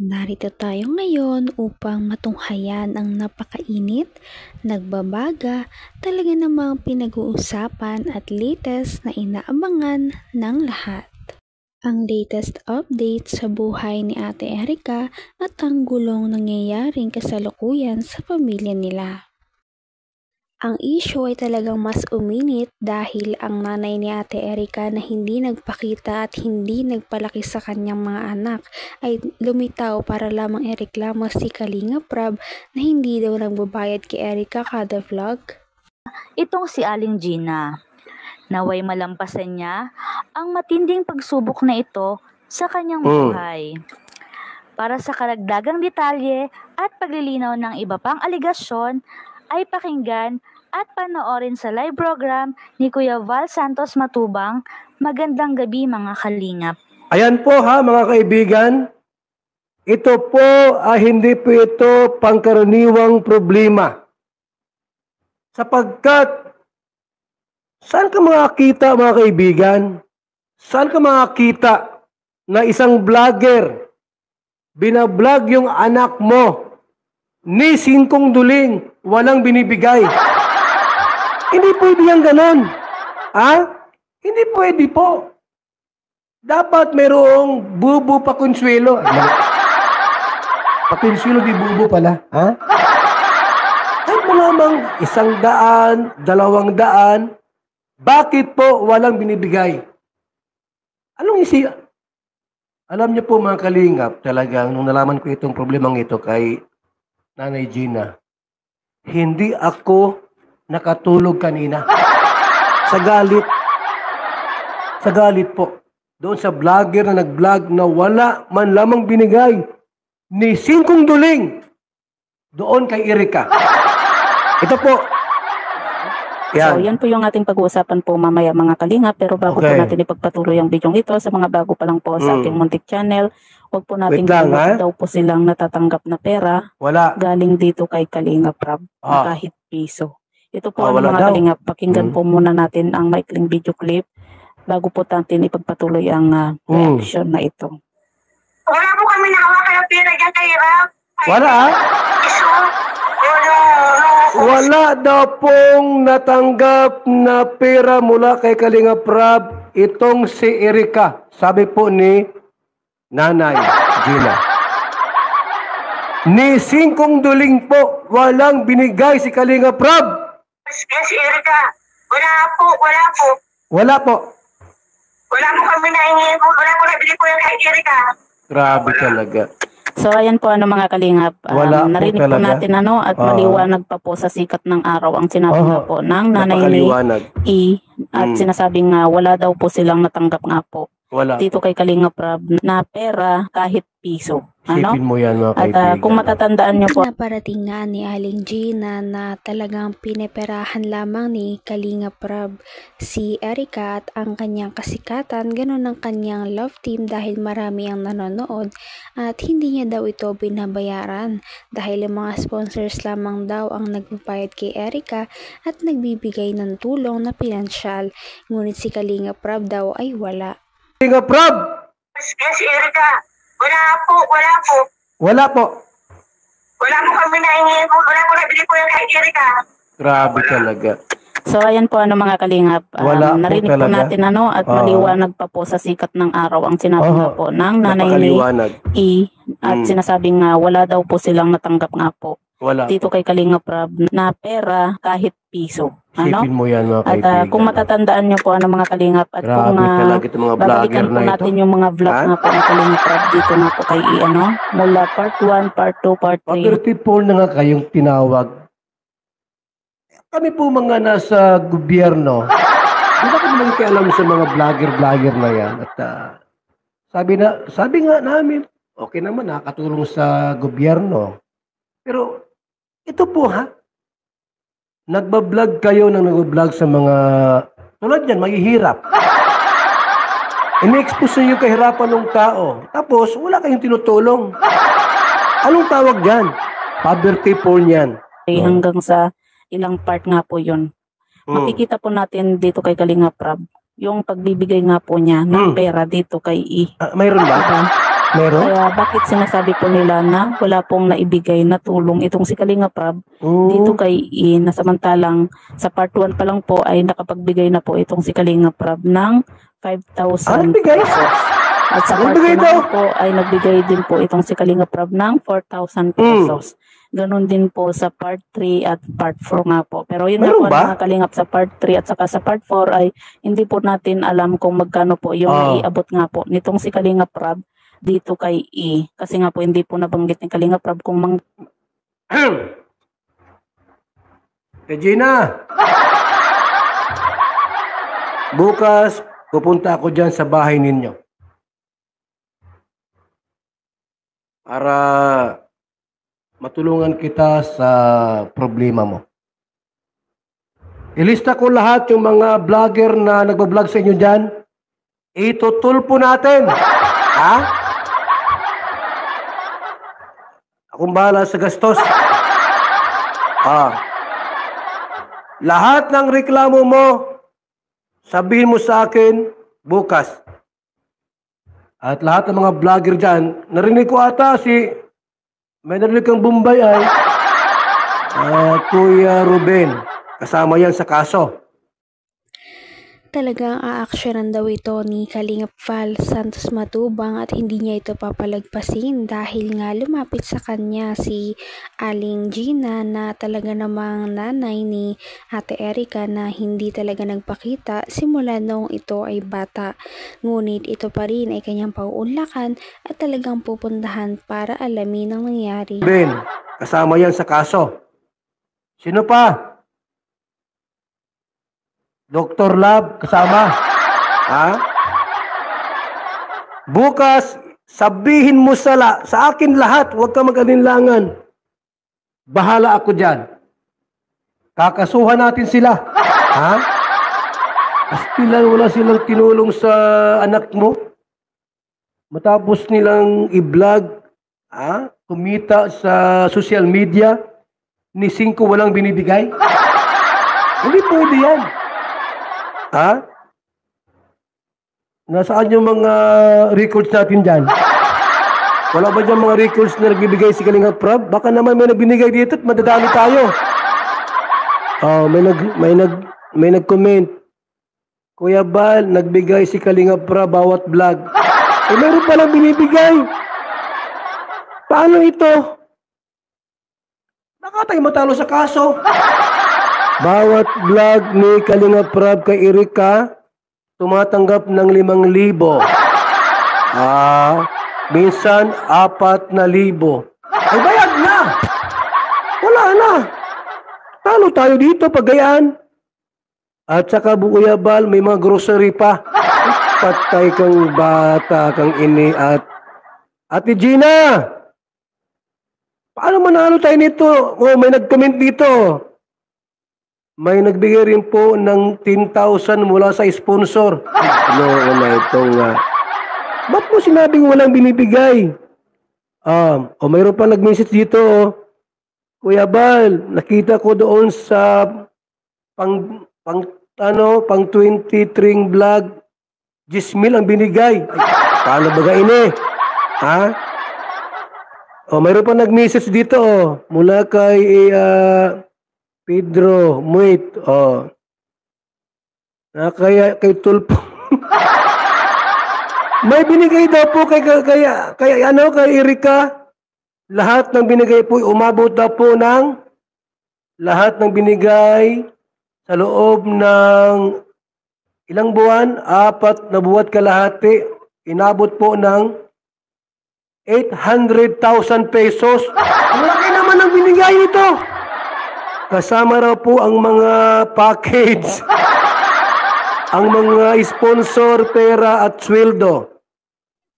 Narito tayo ngayon upang matunghayan ang napakainit, nagbabaga, talaga namang pinag-uusapan at latest na inaabangan ng lahat. Ang latest update sa buhay ni Ate Erica at ang gulong nangyayaring kasalukuyan sa pamilya nila. Ang issue ay talagang mas uminit dahil ang nanay ni Ate Erica na hindi nagpakita at hindi nagpalaki sa kanyang mga anak ay lumitaw para lamang ireklamo si Kalinga Prab na hindi daw nagbabayad kay Erica kada vlog. Itong si Aling Gina, naway malampasan niya ang matinding pagsubok na ito sa kanyang buhay. Para sa karagdagang detalye at paglilinaw ng iba pang aligasyon, ay pakinggan at panoorin sa live program ni Kuya Val Santos Matubang. Magandang gabi mga kalingap. Ayan po ha mga kaibigan, ito po hindi po ito pangkaraniwang problema. Sapagkat, saan ka makakita mga kaibigan? Saan ka makakita na isang vlogger, binablog yung anak mo, ni singkong duling, walang binibigay? Hindi pwede yan ganon. Ha? Hindi pwede po. Dapat mayroong bubo pakonsuelo. Pakonsuelo di bubo pala. Ha? Kahit mo lamang 100, 200, bakit po walang binibigay? Anong isi? Alam niyo po mga kalingap, talagang nung nalaman ko itong problemang ito kay Nanay Gina, hindi ako nakatulog kanina. Sa galit. Sa galit po. Doon sa vlogger na nag-vlog na wala man lamang binigay ni singkong duling doon kay Erica. Ito po. Yan. So, yan po yung ating pag-uusapan po mamaya mga kalinga. Pero bago po natin ipagpatuloy ang video ito, sa mga bago pa lang po sa ating muntik channel, huwag po natin daw po silang natatanggap na pera. Wala. Galing dito kay Kalinga Prab na kahit piso. Ito po ang mga kalinga. Pakinggan po muna natin ang maikling video clip bago po natin ipagpatuloy ang reaction na ito. Wala po kami nahawakan ng pera dyan kay Rab. Wala Wala daw pong natanggap na pera mula kay Kalinga Prab itong si Erica. Sabi po ni Nanay Gina. Ni singkong duling po, walang binigay si Kalinga Prab. Si Erica, wala po. Wala po. Wala po kami nahingi. Wala po nabili po yung kay Erica. Grabe talaga. So ayan po mga kalingap, narinig po natin at maliwanag pa po sa sikat ng araw ang sinabi nga po ng nanay ni at sinasabing nga wala daw po silang natanggap nga po. Wala. Dito kay Kalinga Prab na pera kahit piso. Sipin mo yan mga kaibigan. At kung matatandaan niyo po, Naparating nga ni Aling Gina na talagang pineperahan lamang ni Kalinga Prab si Erica at ang kanyang kasikatan, ganun ang kanyang love team dahil marami ang nanonood at hindi niya daw ito binabayaran dahil yung mga sponsors lamang daw ang nagbabayad kay Erica at nagbibigay ng tulong na pinansyal. Ngunit si Kalinga Prab daw ay wala. Kalinga Prab! Si Erica, wala po. Wala po. Wala po kami nahingi. Wala po nabili po yung kay Erica. Grabe talaga. so ayan po mga kalingap, narinig po natin at maliwanag pa po sa sikat ng araw ang sinabi nga po ng nanay ni at sinasabing nga wala daw po silang natanggap nga po. Wala. Dito kay Kalinga Prab na pera kahit piso. Sipin mo yan mga kaibigan. At kung matatandaan niyo po mga kalingap at kung babalikan po natin yung mga vlog nga po ng Kalinga Prab dito na po kay mula part 1, part 2, part 3. Pag-people na nga kayong tinawag. Kami po mga nasa gobyerno. Di ba kami nagkialam sa mga vlogger na yan? At sabi nga namin, okay naman nakakatulong sa gobyerno. Pero ito po nagbablog kayo ng nagbablog sa mga tulad yan, mahihirap. Ini-expose nyo yung kahirapan ng tao. Tapos, wala kayong tinutulong. Anong tawag dyan? Poverty porn yan. Hanggang sa ilang part nga po yun. Makikita po natin dito kay Kalinga Prab yung pagbibigay nga po niya ng pera dito kay mayroon ba? Meron? Kaya bakit sinasabi po nila na wala pong naibigay na tulong itong si Kalinga Prab dito kay I, na samantalang sa part 1 pa lang po ay nakapagbigay na po itong si Kalinga Prab ng 5,000 bigay? pesos. At sa part 2 naman po ay nagbigay din po itong si Kalinga Prab ng 4,000 pesos. Ganon din po sa part 3 at part 4 nga po. Pero yun nga po mga kalingap, sa part 3 at saka sa part 4 ay hindi po natin alam kung magkano po yung naiabot nga po nitong si Kalinga Prab dito kay I. Kasi nga po hindi po nabanggit ni Kalinga Prab kung Regina! Bukas, pupunta ako dyan sa bahay ninyo. Para matulungan kita sa problema mo. Ilista ko lahat yung mga vlogger na nagbablog sa inyo dyan. Itutulpo natin. Ha? Akong bahala sa gastos. Lahat ng reklamo mo, sabihin mo sa akin bukas. At lahat ng mga vlogger dyan, narinig ko ata may narinig kang Bombay ay Kuya Ruben. Kasama yan sa kaso. Talagang aaksyonan daw ito ni Kalingap Val Santos Matubang at hindi niya ito papalagpasin dahil nga lumapit sa kanya si Aling Gina na talaga namang nanay ni Ate Erica na hindi talaga nagpakita simula noong ito ay bata. Ngunit ito pa rin ay kanyang pauunlakan at talagang pupuntahan para alamin ang nangyari. Ben, kasama yan sa kaso. Sino pa? Dr. Lab, kasama. Ha? Bukas, sabihin mo sa akin lahat, huwag ka mag-alinlangan. Bahala ako dyan. Kakasuhan natin sila. Ha? Astilan, wala silang tinulong sa anak mo. Matapos nilang i-vlog, kumita sa social media, ni 5 walang binibigay. Hindi pwede yan. Ha? Nasaan yung mga records natin dyan? Wala ba dyan mga records na nagbibigay si Kalinga Prab? Baka naman may nagbinigay dito at madadali tayo. May nag-comment. Kuya Bal, nagbigay si Kalinga Prab bawat vlog. Meron palang binibigay. Paano ito? Baka tayo matalo sa kaso. Bawat vlog ni Kalinga Prab kay Erica, tumatanggap ng 5,000. Minsan 4,000. Ay bayad na! Wala na! Talo tayo dito, pagayaan. At saka Kuya Bal, may mga grocery pa. Patay kang bata, kang ini at... Ate Gina! Paano manalo tayo nito? May nag-comment dito. May nagbigay rin po ng 10,000 mula sa sponsor. Na itong... Ba't mo sinabing walang binibigay? Mayroon pa nag-message dito. Kuya Bal, nakita ko doon sa pang 23 vlog, 10,000 ang binigay. Paano ba ini? Ha? Mayroon pa nag-message dito. Mula kay... Pedro Muit, kay Tulpo. May binigay daw po kay Erica. Lahat ng binigay po, umabot daw po ng lahat ng binigay sa loob ng ilang buwan, 4 na buwan kalahati, inabot po ng 800,000 pesos. Ang laki naman ang binigay nito. Kasama raw po ang mga package, ang mga sponsor, pera at sweldo.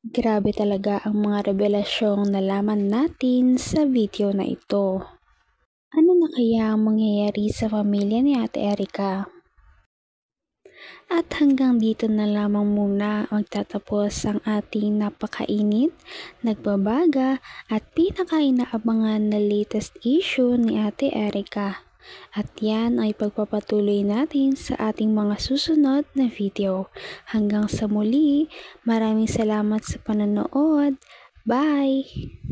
Grabe talaga ang mga revelasyong nalaman natin sa video na ito. Ano na kaya ang mangyayari sa pamilya ni Ate Erica? At hanggang dito na lamang muna magtatapos ang ating napakainit, nagbabaga at pinakainaabangan na latest issue ni Ate Erica. At yan ay pagpapatuloy natin sa ating mga susunod na video. Hanggang sa muli, maraming salamat sa panonood. Bye!